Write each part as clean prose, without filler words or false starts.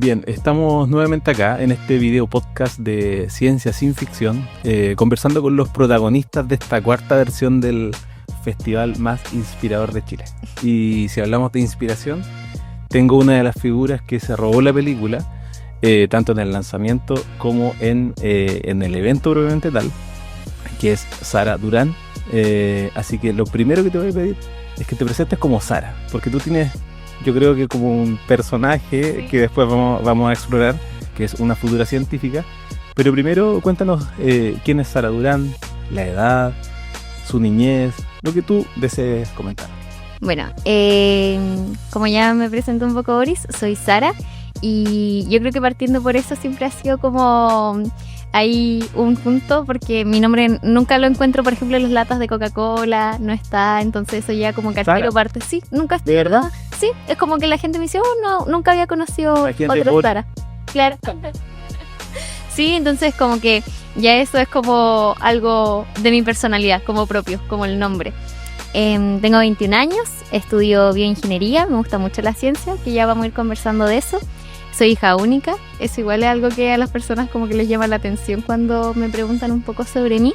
Bien, estamos nuevamente acá en este video podcast de Ciencia Sin Ficción, conversando con los protagonistas de esta cuarta versión del festival más inspirador de Chile. Y si hablamos de inspiración, tengo una de las figuras que se robó la película, tanto en el lanzamiento como en el evento propiamente tal, que es Sara Durán. Así que lo primero que te voy a pedir es que te presentes como Sara, porque tú tienes, yo creo que como un personaje que después vamos a explorar, que es una futura científica. Pero primero cuéntanos quién es Sara Durán, la edad, su niñez, lo que tú desees comentar. Bueno, como ya me presentó un poco Boris, soy Sara y yo creo que partiendo por eso siempre ha sido como hay un punto, porque mi nombre nunca lo encuentro, por ejemplo, en las latas de Coca-Cola, no está, entonces eso ya como que al tiro parte. Sí, nunca está. ¿De verdad? Sí, es como que la gente me dice, no, nunca había conocido otra Sara. Claro. Sí, entonces como que ya eso es como algo de mi personalidad, como propio, como el nombre. Tengo 21 años, estudio bioingeniería, me gusta mucho la ciencia, que ya vamos a ir conversando de eso. Soy hija única, eso igual es algo que a las personas como que les llama la atención cuando me preguntan un poco sobre mí.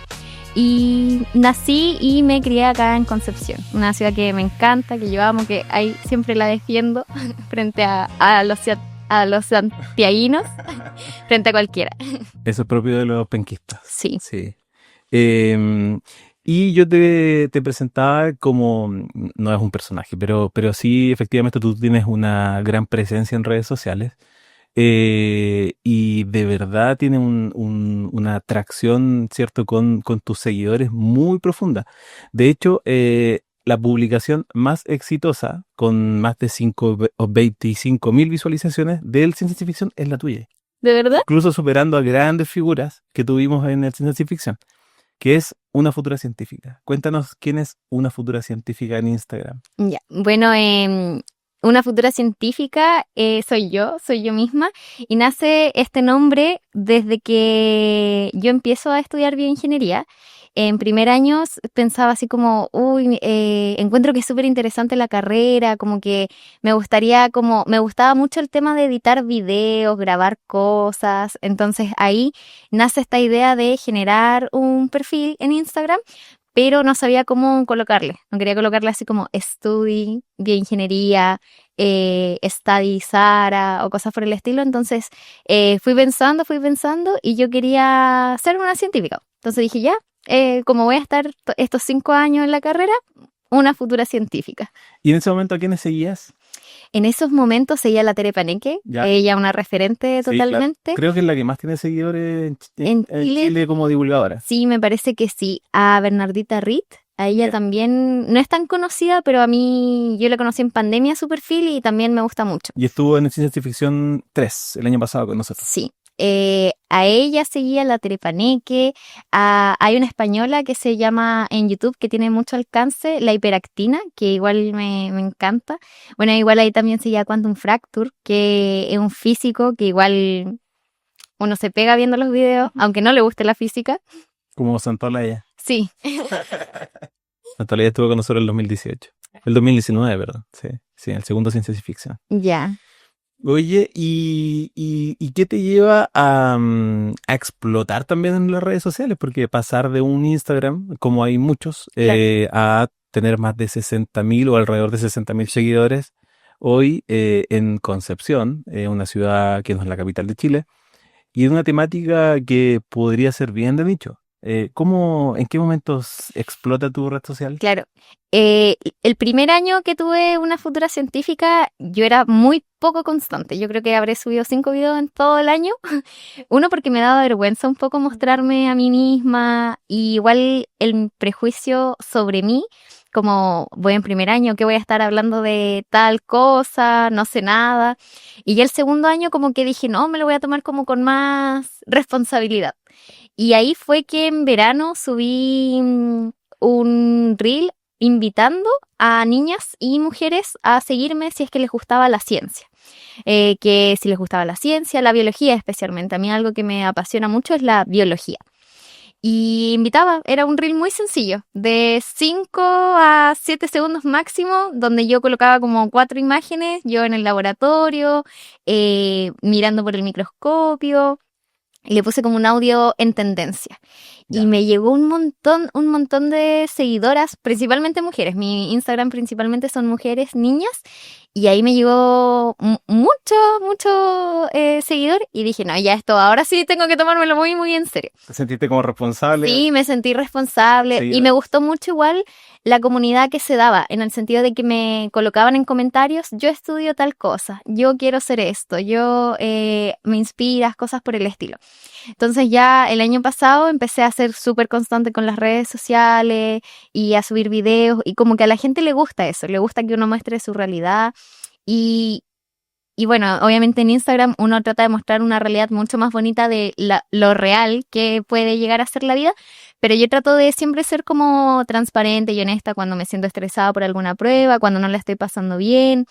Y nací y me crié acá en Concepción, una ciudad que me encanta, que yo amo, que ahí siempre la defiendo frente a los santiaguinos, frente a cualquiera. Eso es propio de los penquistas. Sí. Y yo te presentaba como, no es un personaje, pero sí, efectivamente tú tienes una gran presencia en redes sociales, y de verdad tienes una atracción, ¿cierto?, con tus seguidores muy profunda. De hecho, la publicación más exitosa, con más de 25.000 visualizaciones del Ciencia Ficción, es la tuya. ¿De verdad? Incluso superando a grandes figuras que tuvimos en el Ciencia Ficción, que es una futura científica. Cuéntanos quién es una futura científica en Instagram. Ya, bueno, una futura científica soy yo misma, y nace este nombre desde que yo empiezo a estudiar bioingeniería. En primer año pensaba así como, encuentro que es súper interesante la carrera, como que me gustaba mucho el tema de editar videos, grabar cosas. Entonces ahí nace esta idea de generar un perfil en Instagram, pero no sabía cómo colocarle. No quería colocarle así como Study, Bioingeniería, Study Sara o cosas por el estilo. Entonces fui pensando y yo quería ser una científica. Entonces dije ya, como voy a estar estos 5 años en la carrera, una futura científica. ¿Y en ese momento a quiénes seguías? En esos momentos seguía a la Tere Paneque, ella una referente totalmente. Claro. Creo que es la que más tiene seguidores en Chile como divulgadora. Sí, me parece que sí. A Bernardita Reed, a ella también no es tan conocida, pero a mí yo la conocí en pandemia su perfil y también me gusta mucho. Y estuvo en el Ciencia Ficción 3 el año pasado con nosotros. Sí. A ella seguía la Tere Paneque, hay una española que se llama en YouTube, que tiene mucho alcance, la Hiperactina, que igual me encanta. Bueno, igual ahí también seguía Quantum Fracture, que es un físico que igual uno se pega viendo los videos, aunque no le guste la física. Como Santolaya. Sí. Santolaya estuvo con nosotros en el 2018. El 2019, ¿verdad? Sí, el segundo Ciencia Ficción. Ya. Oye, ¿y qué te lleva a explotar también en las redes sociales? Porque pasar de un Instagram, como hay muchos, claro, a tener más de 60.000 o alrededor de 60.000 seguidores hoy en Concepción, una ciudad que no es la capital de Chile, y en una temática que podría ser bien de nicho. ¿En qué momentos explota tu red social? Claro, el primer año que tuve una futura científica, yo era muy poco constante. Yo creo que habré subido 5 videos en todo el año. Uno, porque me daba vergüenza un poco mostrarme a mí misma, y igual el prejuicio sobre mí, como voy en primer año, que voy a estar hablando de tal cosa, no sé nada. Y ya el segundo año como que dije, no, me lo voy a tomar como con más responsabilidad. Y ahí fue que en verano subí un reel invitando a niñas y mujeres a seguirme si es que les gustaba la ciencia. Que si les gustaba la ciencia, la biología especialmente. A mí algo que me apasiona mucho es la biología. y invitaba, era un reel muy sencillo, de 5 a 7 segundos máximo, donde yo colocaba como 4 imágenes, yo en el laboratorio, mirando por el microscopio, y le puse como un audio en tendencia. Ya. Y me llegó un montón de seguidoras, principalmente mujeres. Mi Instagram principalmente son mujeres, niñas. Y ahí me llegó mucho seguidor. Y dije, no, ya esto, ahora sí tengo que tomármelo muy en serio. ¿Te sentiste como responsable? Sí, me sentí responsable. Sí, Y me gustó mucho igual la comunidad que se daba, en el sentido de que me colocaban en comentarios, yo estudio tal cosa, yo quiero hacer esto, yo me inspiras, cosas por el estilo. Entonces ya el año pasado empecé a ser súper constante con las redes sociales y a subir videos, y como que a la gente le gusta eso, le gusta que uno muestre su realidad. Y bueno, obviamente en Instagram uno trata de mostrar una realidad mucho más bonita de lo real que puede llegar a ser la vida, pero yo trato de siempre ser como transparente y honesta cuando me siento estresada por alguna prueba, cuando no la estoy pasando bien,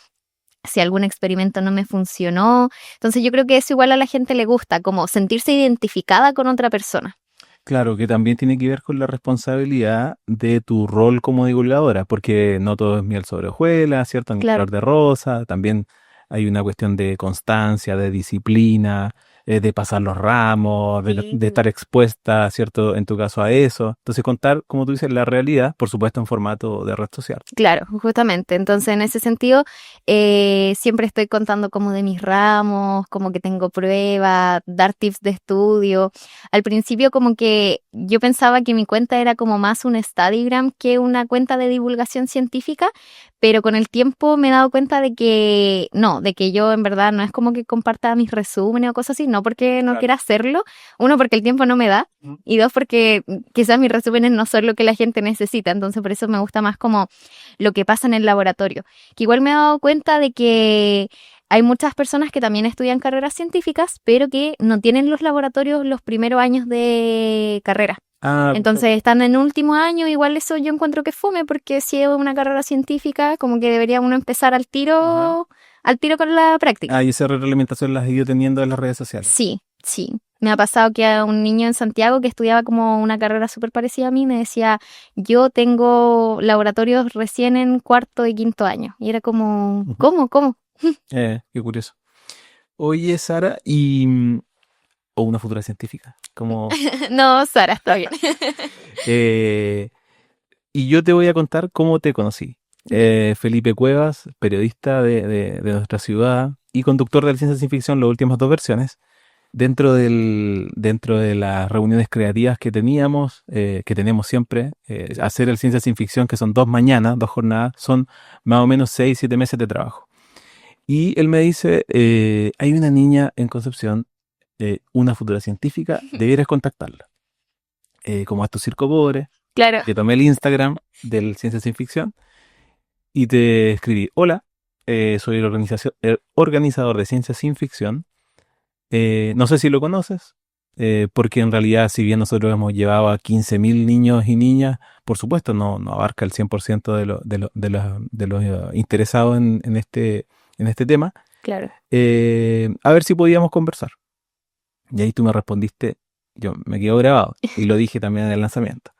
si algún experimento no me funcionó. Entonces yo creo que eso igual a la gente le gusta, como sentirse identificada con otra persona. Claro, que también tiene que ver con la responsabilidad de tu rol como divulgadora, porque no todo es miel sobre hojuelas, ¿cierto? Ni Claro. color de rosa, también hay una cuestión de constancia, de disciplina, de pasar los ramos, de Sí. estar expuesta, ¿cierto? En tu caso a eso. Entonces contar, como tú dices, la realidad, por supuesto en formato de red social. Claro, justamente. Entonces, en ese sentido, siempre estoy contando como de mis ramos, como que tengo pruebas, dar tips de estudio. Al principio como que yo pensaba que mi cuenta era como más un Instagram que una cuenta de divulgación científica, pero con el tiempo me he dado cuenta de que no, de que yo en verdad no es como que comparta mis resúmenes o cosas así, no porque no Claro. quiera hacerlo, uno porque el tiempo no me da, y dos porque quizás mis resúmenes no son lo que la gente necesita, entonces por eso me gusta más como lo que pasa en el laboratorio. Que igual me he dado cuenta de que hay muchas personas que también estudian carreras científicas, pero que no tienen los laboratorios los primeros años de carrera. Ah, Entonces están en último año, igual eso yo encuentro que es fome, porque si es una carrera científica, como que debería uno empezar al tiro con la práctica. y esa retroalimentación la has ido teniendo en las redes sociales. Sí. Me ha pasado que a un niño en Santiago que estudiaba como una carrera súper parecida a mí me decía, yo tengo laboratorios recién en cuarto y quinto año. Y era como, Ujú. ¿Cómo? Qué curioso. Oye, Sara, o una futura científica, como... No, Sara, está bien. Y yo te voy a contar cómo te conocí. Felipe Cuevas, periodista de nuestra ciudad y conductor de Ciencia Sin Ficción, las últimas 2 versiones. Dentro de las reuniones creativas que teníamos, que tenemos siempre, hacer el Ciencia Sin Ficción, que son 2 mañanas, 2 jornadas, son más o menos 6, 7 meses de trabajo. Y él me dice, hay una niña en Concepción, una futura científica, debieras contactarla. Como a tu circo pobre, Claro. te tomé el Instagram del Ciencia Sin Ficción y te escribí, hola, soy el organizador de Ciencia Sin Ficción. No sé si lo conoces, porque en realidad, si bien nosotros hemos llevado a 15.000 niños y niñas, por supuesto no abarca el 100% de los interesados en este tema. Claro. A ver si podíamos conversar. Y ahí tú me respondiste, yo me quedo grabado, y lo dije también en el lanzamiento.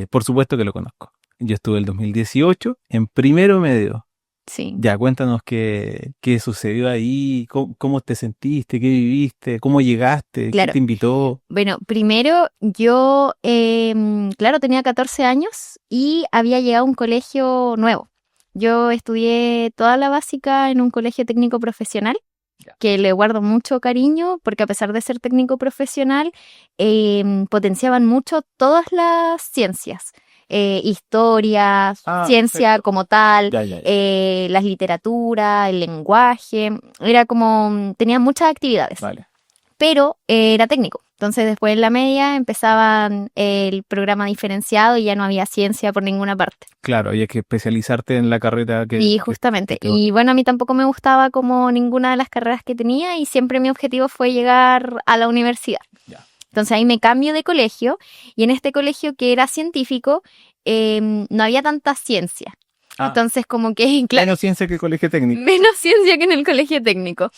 Por supuesto que lo conozco. Yo estuve el 2018 en primero medio. Sí. Ya, cuéntanos qué sucedió ahí, cómo te sentiste, qué viviste, cómo llegaste, Claro. quién te invitó. Bueno, primero yo, claro, tenía 14 años y había llegado a un colegio nuevo. Yo estudié toda la básica en un colegio técnico profesional, que le guardo mucho cariño, porque a pesar de ser técnico profesional, potenciaban mucho todas las ciencias. Historia, ciencia Perfecto. como tal, Ya. las literaturas, el lenguaje, era como, tenía muchas actividades. Vale. Pero era técnico. Entonces después en la media empezaban el programa diferenciado y ya no había ciencia por ninguna parte. Claro, había que especializarte en la carrera que... Y justamente. que- Y bueno, a mí tampoco me gustaba como ninguna de las carreras que tenía y siempre mi objetivo fue llegar a la universidad. Ya. Entonces ahí me cambio de colegio y en este colegio que era científico no había tanta ciencia. Entonces como que, claro, Menos ciencia que el colegio técnico. menos ciencia que en el colegio técnico.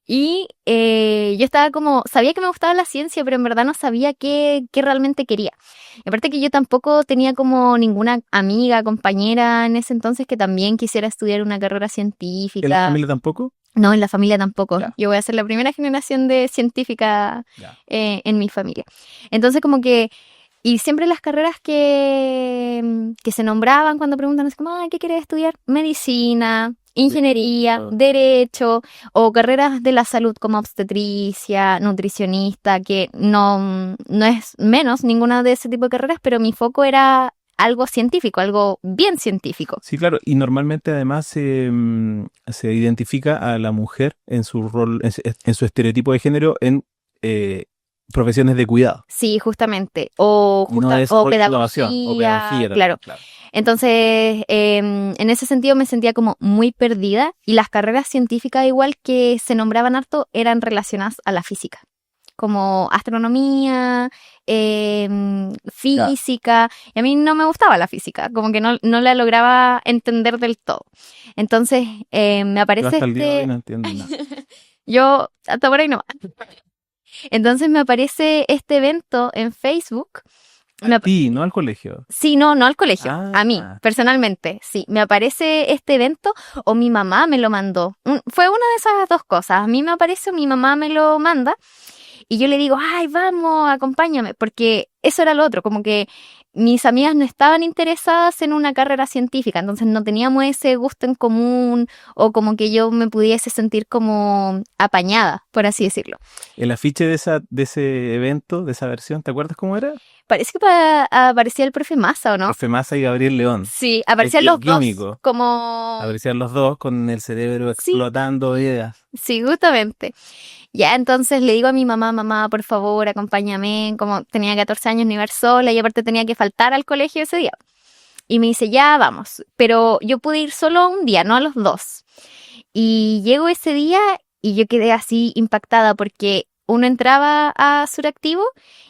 Y yo estaba como, sabía que me gustaba la ciencia, pero en verdad no sabía qué realmente quería. Y aparte que yo tampoco tenía como ninguna amiga, compañera en ese entonces que también quisiera estudiar una carrera ¿En la científica. familia tampoco? No, en la familia tampoco. Ya. Yo voy a ser la primera generación de científica Ya. en mi familia. Entonces como que, y siempre las carreras que se nombraban cuando preguntan es como, ay, ¿qué quieres estudiar? Medicina, ingeniería, Derecho. derecho, o carreras de la salud como obstetricia, nutricionista, que no es menos ninguna de ese tipo de carreras, pero mi foco era algo científico, algo bien científico. Sí, claro, y normalmente además se identifica a la mujer en su rol, en su estereotipo de género en profesiones de cuidado. Sí, justamente. O, Y no es o innovación o pedagogía, pedagogía claro. también, claro. Entonces, en ese sentido me sentía como muy perdida y las carreras científicas igual que se nombraban harto eran relacionadas a la física, como astronomía, física, y a mí no me gustaba la física, como que no la lograba entender del todo. Entonces, me Yo aparece hasta el día de hoy no entiendo nada. yo hasta por ahí no. Entonces me aparece este evento en Facebook. A ti, no al colegio. Sí, no al colegio, a mí, Ah, personalmente, sí. Me aparece este evento o mi mamá me lo mandó. Fue una de esas dos cosas. A mí me aparece o mi mamá me lo manda y yo le digo, ay, vamos, acompáñame, porque eso era lo otro, como que mis amigas no estaban interesadas en una carrera científica, entonces no teníamos ese gusto en común o como que yo me pudiese sentir como apañada, por así decirlo. el afiche de ese evento, de esa versión, ¿te acuerdas cómo era? Parece que aparecía el profe Massa, ¿o no? Profe Massa y Gabriel León. Sí, aparecían los dos Químico. como... Aparecían los dos con el cerebro Sí, explotando ideas. sí, justamente. Ya, entonces le digo a mi mamá, mamá, por favor, acompáñame. Como tenía 14 años, no iba a ir sola y aparte tenía que faltar al colegio ese día. Y me dice, ya, vamos. Pero yo pude ir solo un día, no a los dos. Y llego ese día y yo quedé así impactada porque uno entraba a Suractivo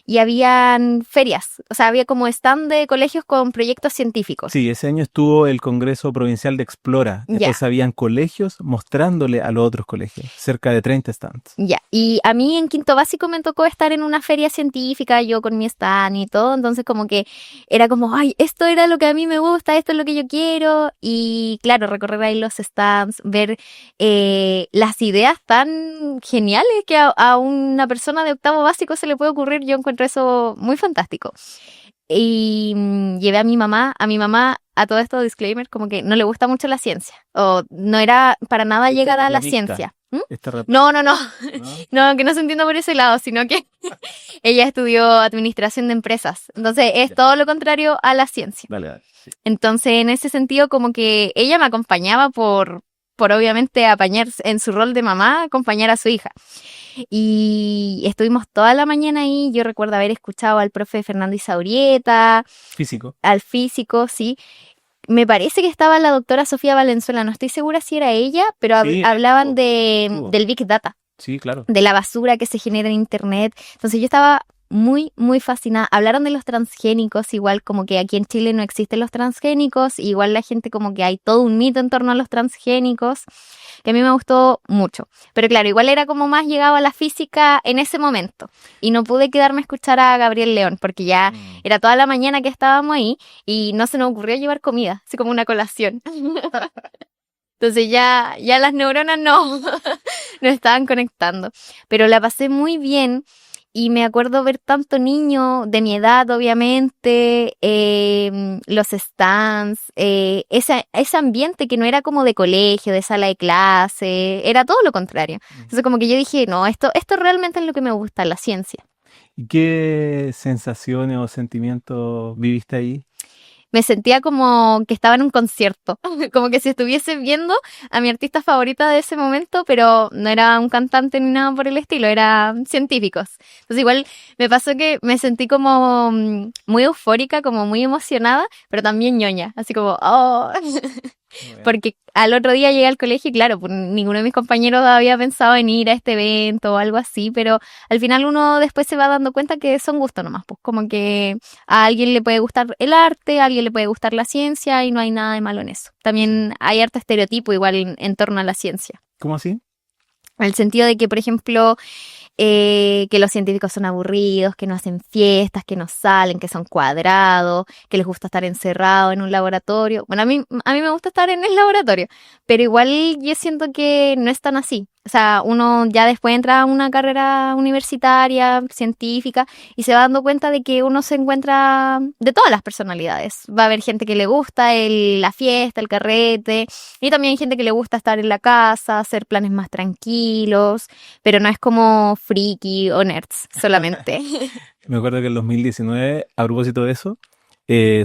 y habían ferias, o sea, había como stand de colegios con proyectos científicos. Sí, ese año estuvo el Congreso Provincial de Explora. Ya. Entonces habían colegios mostrándole a los otros colegios, cerca de 30 stands. Ya, y a mí en quinto básico me tocó estar en una feria científica, yo con mi stand y todo, entonces como que era como, ay, esto era lo que a mí me gusta, esto es lo que yo quiero, y claro, recorrer ahí los stands, ver las ideas tan geniales que a una persona de octavo básico se le puede ocurrir, yo encuentro eso muy fantástico. Y llevé a mi mamá, a todo esto, disclaimer, como que no le gusta mucho la ciencia, o no era para nada llegada a la ciencia. No, ¿No? no, que no se entienda por ese lado, sino que ella estudió administración de empresas. Entonces es Ya. todo lo contrario a la ciencia. Dale. Sí. Entonces en ese sentido como que ella me acompañaba por obviamente apañar en su rol de mamá, acompañar a su hija. Y estuvimos toda la mañana ahí. Yo recuerdo haber escuchado al profe Fernando Isaurieta, Físico. al físico, sí. Me parece que estaba la doctora Sofía Valenzuela, no estoy segura si era ella, pero Sí, hablaban estuvo. del Big Data, Sí, claro. de la basura que se genera en Internet. Entonces yo estaba muy, muy fascinada. Hablaron de los transgénicos, igual como que aquí en Chile no existen los transgénicos, igual la gente como que hay todo un mito en torno a los transgénicos, que a mí me gustó mucho. Pero claro, igual era como más llegado a la física en ese momento. Y no pude quedarme a escuchar a Gabriel León, porque ya era toda la mañana que estábamos ahí y no se nos ocurrió llevar comida, así como una colación. Entonces ya las neuronas no estaban conectando. Pero la pasé muy bien y me acuerdo ver tanto niño de mi edad, obviamente, los stands, ese ambiente que no era como de colegio, de sala de clase, era todo lo contrario. Entonces como que yo dije, no, esto realmente es lo que me gusta, la ciencia. ¿Y qué sensaciones o sentimientos viviste ahí? Me sentía como que estaba en un concierto, como que si estuviese viendo a mi artista favorita de ese momento, pero no era un cantante ni nada por el estilo, eran científicos. Entonces igual me pasó que me sentí como muy eufórica, como muy emocionada, pero también ñoña, así como, oh, porque al otro día llegué al colegio y claro, pues ninguno de mis compañeros había pensado en ir a este evento o algo así, pero al final uno después se va dando cuenta que son gustos nomás, pues como que a alguien le puede gustar el arte, a alguien le puede gustar la ciencia y no hay nada de malo en eso. También hay harto estereotipo igual en torno a la ciencia. ¿Cómo así? En el sentido de que, por ejemplo, que los científicos son aburridos, que no hacen fiestas, que no salen, que son cuadrados, que les gusta estar encerrados en un laboratorio. Bueno, a mí me gusta estar en el laboratorio, pero igual yo siento que no es tan así. O sea, uno ya después entra a una carrera universitaria, científica, y se va dando cuenta de que uno se encuentra de todas las personalidades. Va a haber gente que le gusta la fiesta, el carrete, y también hay gente que le gusta estar en la casa, hacer planes más tranquilos, pero no es como friki o nerds solamente. Me acuerdo que en 2019, a propósito de eso,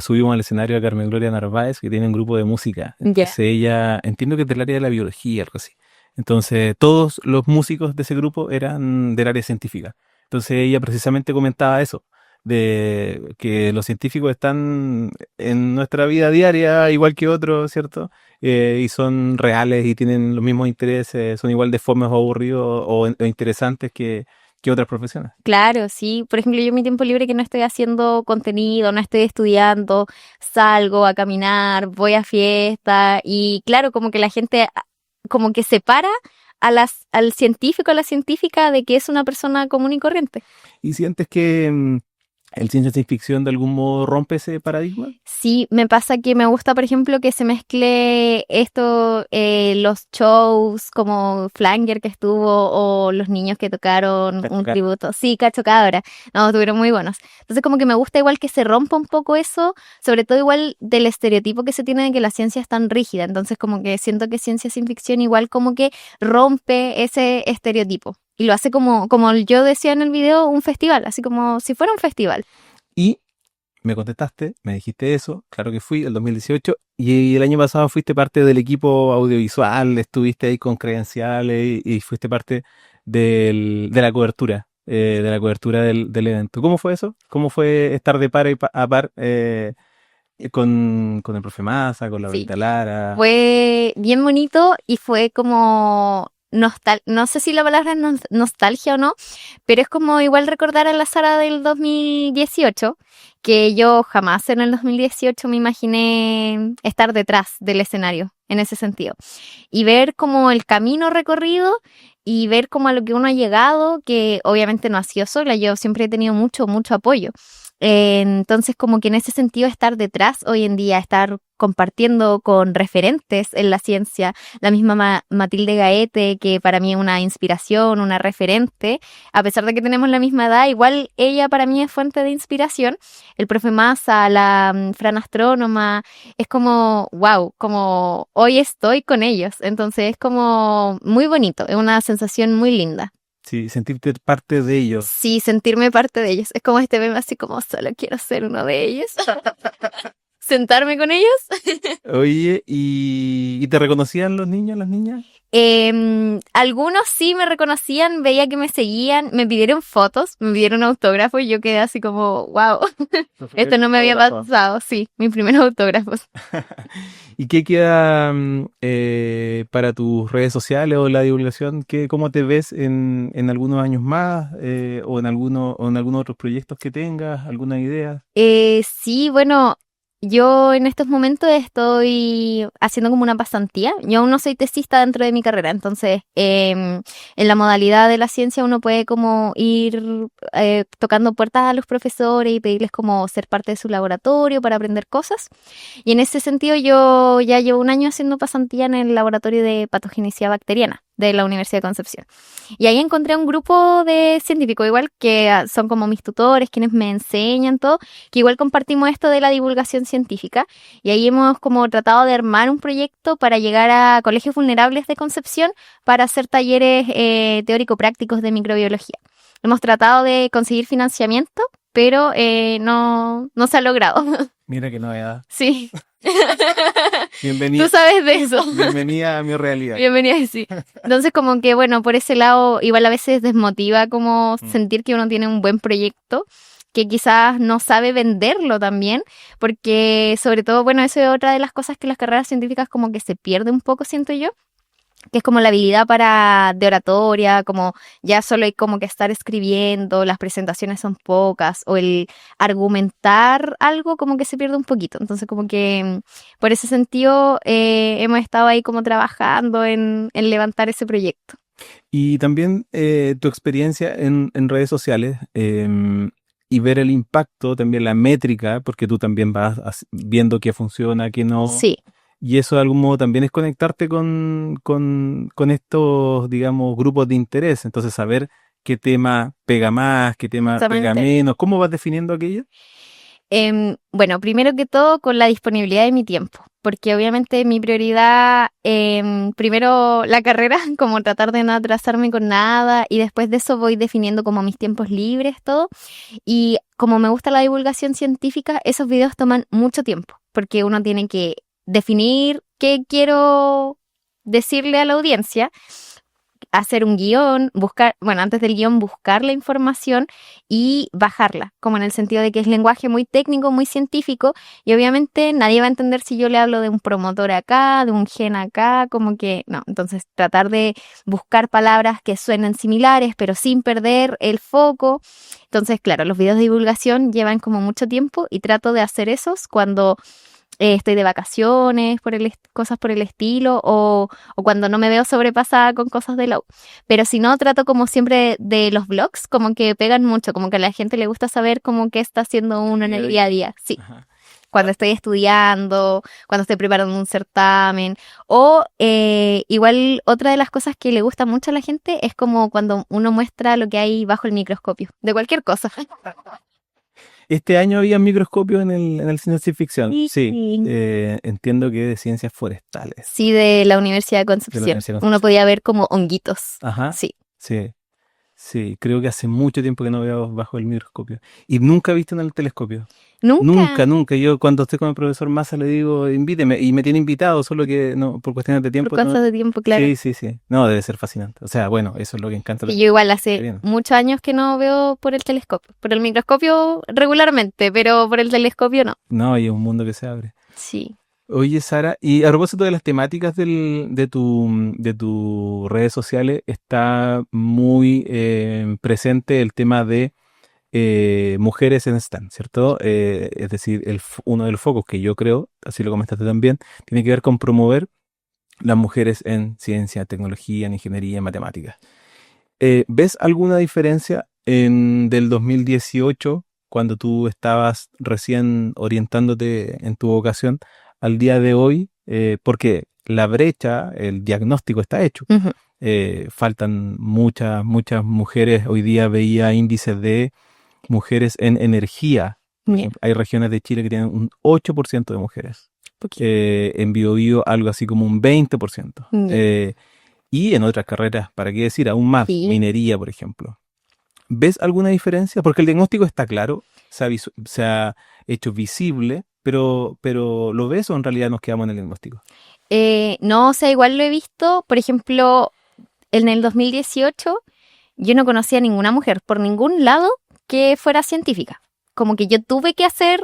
subimos al escenario a Carmen Gloria Narváez, que tiene un grupo de música. Entonces ella, entiendo que es del área de la biología, algo así. Entonces todos los músicos de ese grupo eran del área científica. Entonces ella precisamente comentaba eso, de que los científicos están en nuestra vida diaria igual que otros, ¿cierto? Y son reales y tienen los mismos intereses, son igual de fomes o aburridos o interesantes que otras profesiones. Claro, sí. Por ejemplo, yo en mi tiempo libre que no estoy haciendo contenido, no estoy estudiando, salgo a caminar, voy a fiesta y claro, como que la gente como que separa al científico, a la científica de que es una persona común y corriente. ¿Y sientes que el ciencia ficción de algún modo rompe ese paradigma? Sí, me pasa que me gusta, por ejemplo, que se mezcle esto, los shows como Flanger que estuvo o los niños que tocaron un tributo. Sí, Cacho Cabra. No, estuvieron muy buenos. Entonces como que me gusta igual que se rompa un poco eso, sobre todo igual del estereotipo que se tiene de que la ciencia es tan rígida. Entonces como que siento que ciencia sin ficción igual como que rompe ese estereotipo. Y lo hace como yo decía en el video, un festival, así como si fuera un festival. Y me contestaste, me dijiste eso, claro que fui, el 2018, y el año pasado fuiste parte del equipo audiovisual, estuviste ahí con credenciales y fuiste parte de la cobertura, del evento. ¿Cómo fue eso? ¿Cómo fue estar de par a par con el profe Massa, con la Laurita Lara? Fue bien bonito y fue como no sé si la palabra es nostalgia o no, pero es como igual recordar a la Sara del 2018, que yo jamás en el 2018 me imaginé estar detrás del escenario, en ese sentido. Y ver como el camino recorrido y ver como a lo que uno ha llegado, que obviamente no ha sido sola, yo siempre he tenido mucho apoyo. Entonces como que en ese sentido estar detrás hoy en día, estar compartiendo con referentes en la ciencia, la misma Matilde Gaete, que para mí es una inspiración, una referente, a pesar de que tenemos la misma edad, igual ella para mí es fuente de inspiración, el profe Massa, la Fran Astrónoma, es como, wow, como hoy estoy con ellos, entonces es como muy bonito, es una sensación muy linda. Sí, sentirte parte de ellos. Sí, sentirme parte de ellos. Es como este meme así como solo quiero ser uno de ellos. Sentarme con ellos. Oye, ¿y te reconocían los niños, las niñas? Algunos sí me reconocían, veía que me seguían, me pidieron fotos, me pidieron autógrafos y yo quedé así como, wow, esto no me había pasado, sí, mis primeros autógrafos. ¿Y qué queda para tus redes sociales o la divulgación? ¿Cómo te ves en algunos años más o en algunos otros proyectos que tengas? ¿Alguna idea? Sí, bueno, yo en estos momentos estoy haciendo como una pasantía. Yo aún no soy tesista dentro de mi carrera, entonces en la modalidad de la ciencia uno puede como ir tocando puertas a los profesores y pedirles como ser parte de su laboratorio para aprender cosas. Y en ese sentido yo ya llevo un año haciendo pasantía en el laboratorio de patogenicidad bacteriana de la Universidad de Concepción. Y ahí encontré un grupo de científicos igual que son como mis tutores, quienes me enseñan todo, que igual compartimos esto de la divulgación científica y ahí hemos como tratado de armar un proyecto para llegar a colegios vulnerables de Concepción para hacer talleres teórico-prácticos de microbiología. Hemos tratado de conseguir financiamiento, pero no se ha logrado. Mira qué novedad. Sí. Bienvenida. Tú sabes de eso. Bienvenida a mi realidad. Bienvenida, sí. Entonces como que bueno, por ese lado igual a veces desmotiva como sentir que uno tiene un buen proyecto, que quizás no sabe venderlo también, porque sobre todo, bueno, eso es otra de las cosas que las carreras científicas como que se pierde un poco, siento yo, que es como la habilidad de oratoria, como ya solo hay como que estar escribiendo, las presentaciones son pocas, o el argumentar algo como que se pierde un poquito. Entonces como que por ese sentido hemos estado ahí como trabajando en levantar ese proyecto. Y también tu experiencia en redes sociales y ver el impacto, también la métrica, porque tú también vas viendo qué funciona, qué no. Sí, Y eso de algún modo también es conectarte con estos, digamos, grupos de interés. Entonces, saber qué tema pega más, qué tema pega justamente. menos. ¿Cómo vas definiendo aquello? Bueno, primero que todo con la disponibilidad de mi tiempo, porque obviamente mi prioridad, primero la carrera, como tratar de no atrasarme con nada, y después de eso voy definiendo como mis tiempos libres, todo. Y como me gusta la divulgación científica, esos videos toman mucho tiempo, porque uno tiene que definir qué quiero decirle a la audiencia, hacer un guión, buscar, bueno, antes del guión buscar la información y bajarla, como en el sentido de que es lenguaje muy técnico, muy científico, y obviamente nadie va a entender si yo le hablo de un promotor acá, de un gen acá, como que no. Entonces tratar de buscar palabras que suenen similares, pero sin perder el foco. Entonces, claro, los videos de divulgación llevan como mucho tiempo y trato de hacer esos cuando estoy de vacaciones, cosas por el estilo, o cuando no me veo sobrepasada con cosas de la U. Pero si no, trato como siempre de los vlogs, como que pegan mucho, como que a la gente le gusta saber como qué está haciendo uno en el día a día. Sí, Ajá. cuando estoy estudiando, cuando estoy preparando un certamen, o igual otra de las cosas que le gusta mucho a la gente es como cuando uno muestra lo que hay bajo el microscopio, de cualquier cosa. Este año había microscopio en el cine ficción. Sí. Sí, entiendo que de ciencias forestales Sí, de la Universidad de de la Concepción. Universidad de Uno Concepción. podía ver como honguitos. Ajá, Sí. sí, sí, creo que hace mucho tiempo que no veo bajo el microscopio. Y nunca he visto en el telescopio. Nunca, Nunca, nunca. Yo cuando estoy con el profesor Massa le digo, invíteme, y me tiene invitado, solo que no, por cuestiones de por tiempo no. cosas de tiempo, claro. Sí, sí, sí. No, debe ser fascinante. O sea, bueno, eso es lo que encanta Y yo igual hace bien. muchos años que no veo por el telescopio. Por el microscopio regularmente, pero por el telescopio no. No, y es un mundo que se abre. Sí. Oye, Sara, y a propósito de las temáticas de tus redes sociales, está muy presente el tema de mujeres en STEM, ¿cierto? Es decir, uno de los focos que yo creo, así lo comentaste también, tiene que ver con promover las mujeres en ciencia, tecnología, en ingeniería, en matemáticas. ¿Ves alguna diferencia del 2018, cuando tú estabas recién orientándote en tu vocación, al día de hoy? Porque la brecha, el diagnóstico está hecho. Ujú. Faltan muchas mujeres. Hoy día veía índices de mujeres en energía. Por Bien. ejemplo, hay regiones de Chile que tienen un 8% de mujeres. Poquito. En Biobío algo así como un 20%. Ya. Y en otras carreras, ¿para qué decir? Aún más, Sí. minería, por ejemplo. ¿Ves alguna diferencia? Porque el diagnóstico está claro, se ha hecho visible, pero ¿lo ves o en realidad nos quedamos en el diagnóstico? No, o sea, igual lo he visto, por ejemplo, en el 2018 yo no conocía a ninguna mujer por ningún lado que fuera científica. Como que yo tuve que hacer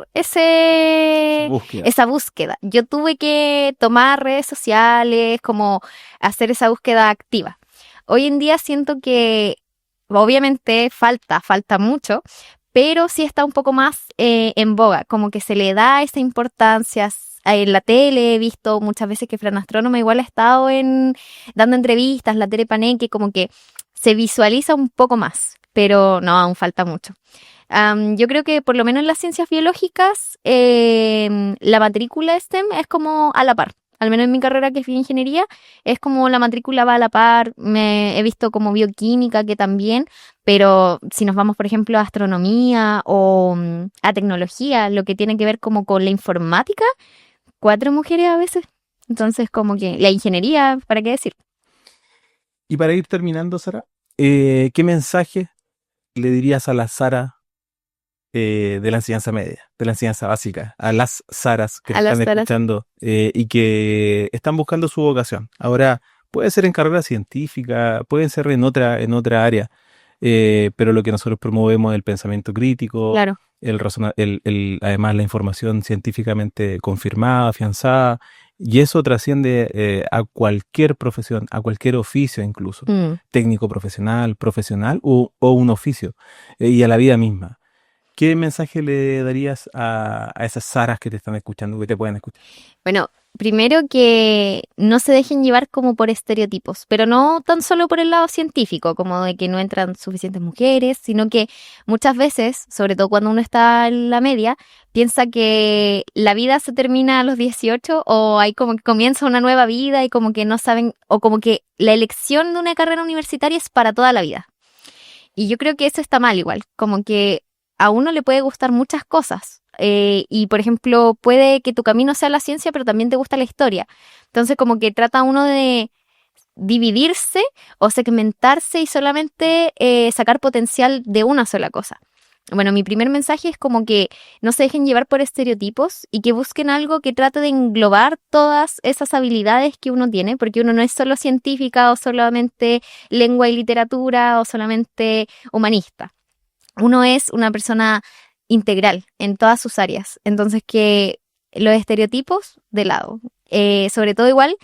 Búsqueda. esa búsqueda. Yo tuve que tomar redes sociales, como hacer esa búsqueda activa. Hoy en día siento que obviamente falta mucho, pero sí está un poco más en boga, como que se le da esa importancia. En la tele he visto muchas veces que Fran Astrónoma igual ha estado dando entrevistas, la Tere Paneque, como que se visualiza un poco más, pero no, aún falta mucho. Yo creo que por lo menos en las ciencias biológicas la matrícula STEM es como a la par. Al menos en mi carrera, que es bioingeniería, es como la matrícula va a la par. He visto como bioquímica que también, pero si nos vamos, por ejemplo, a astronomía o a tecnología, lo que tiene que ver como con la informática, 4 mujeres a veces. Entonces, como que la ingeniería, ¿para qué decir? Y para ir terminando, Sara, ¿qué mensaje le dirías a la Sara de la enseñanza media, de la enseñanza básica, a las Saras que te A las están taras. escuchando y que están buscando su vocación? Ahora, puede ser en carrera científica, puede ser en otra área, pero lo que nosotros promovemos es el pensamiento crítico, Claro. además la información científicamente confirmada, afianzada, y eso trasciende a cualquier profesión, a cualquier oficio incluso, Mm. técnico profesional o un oficio, y a la vida misma. ¿Qué mensaje le darías a esas Saras que te están escuchando, que te pueden escuchar? Bueno, primero que no se dejen llevar como por estereotipos, pero no tan solo por el lado científico, como de que no entran suficientes mujeres, sino que muchas veces, sobre todo cuando uno está en la media, piensa que la vida se termina a los 18 o hay como que comienza una nueva vida y como que no saben, o como que la elección de una carrera universitaria es para toda la vida. Y yo creo que eso está mal igual, como que a uno le puede gustar muchas cosas. Y por ejemplo, puede que tu camino sea la ciencia, pero también te gusta la historia. Entonces como que trata uno de dividirse o segmentarse y solamente sacar potencial de una sola cosa. Bueno, mi primer mensaje es como que no se dejen llevar por estereotipos y que busquen algo que trate de englobar todas esas habilidades que uno tiene, porque uno no es solo científica o solamente lengua y literatura o solamente humanista. Uno es una persona integral en todas sus áreas. Entonces, que los estereotipos de lado. Sobre todo igual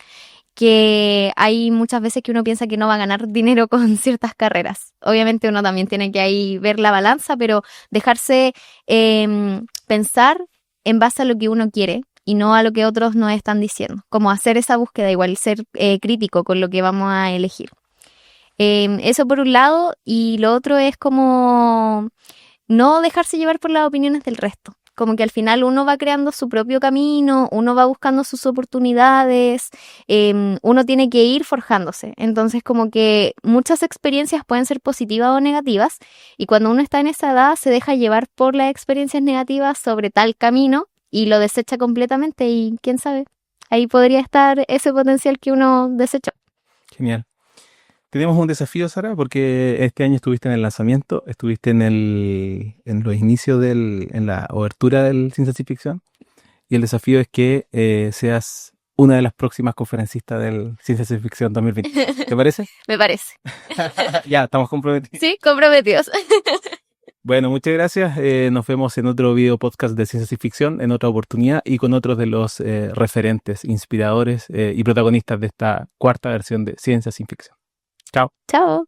que hay muchas veces que uno piensa que no va a ganar dinero con ciertas carreras. Obviamente uno también tiene que ahí ver la balanza, pero dejarse pensar en base a lo que uno quiere y no a lo que otros nos están diciendo. Como hacer esa búsqueda igual, ser crítico con lo que vamos a elegir. Eso por un lado, y lo otro es como no dejarse llevar por las opiniones del resto. Como que al final uno va creando su propio camino, uno va buscando sus oportunidades, uno tiene que ir forjándose. Entonces como que muchas experiencias pueden ser positivas o negativas y cuando uno está en esa edad se deja llevar por las experiencias negativas sobre tal camino y lo desecha completamente y quién sabe, ahí podría estar ese potencial que uno desechó. Genial. Tenemos un desafío, Sara, porque este año estuviste en el lanzamiento, estuviste en los inicios en la obertura del Ciencia y Ficción, y el desafío es que seas una de las próximas conferencistas del Ciencia y Ficción 2020. ¿Te parece? Me parece. Ya, estamos comprometidos. Sí, comprometidos. Bueno, muchas gracias. Nos vemos en otro video podcast de Ciencia y Ficción, en otra oportunidad, y con otros de los referentes, inspiradores y protagonistas de esta cuarta versión de Ciencia sin Ficción. Chao. Chao.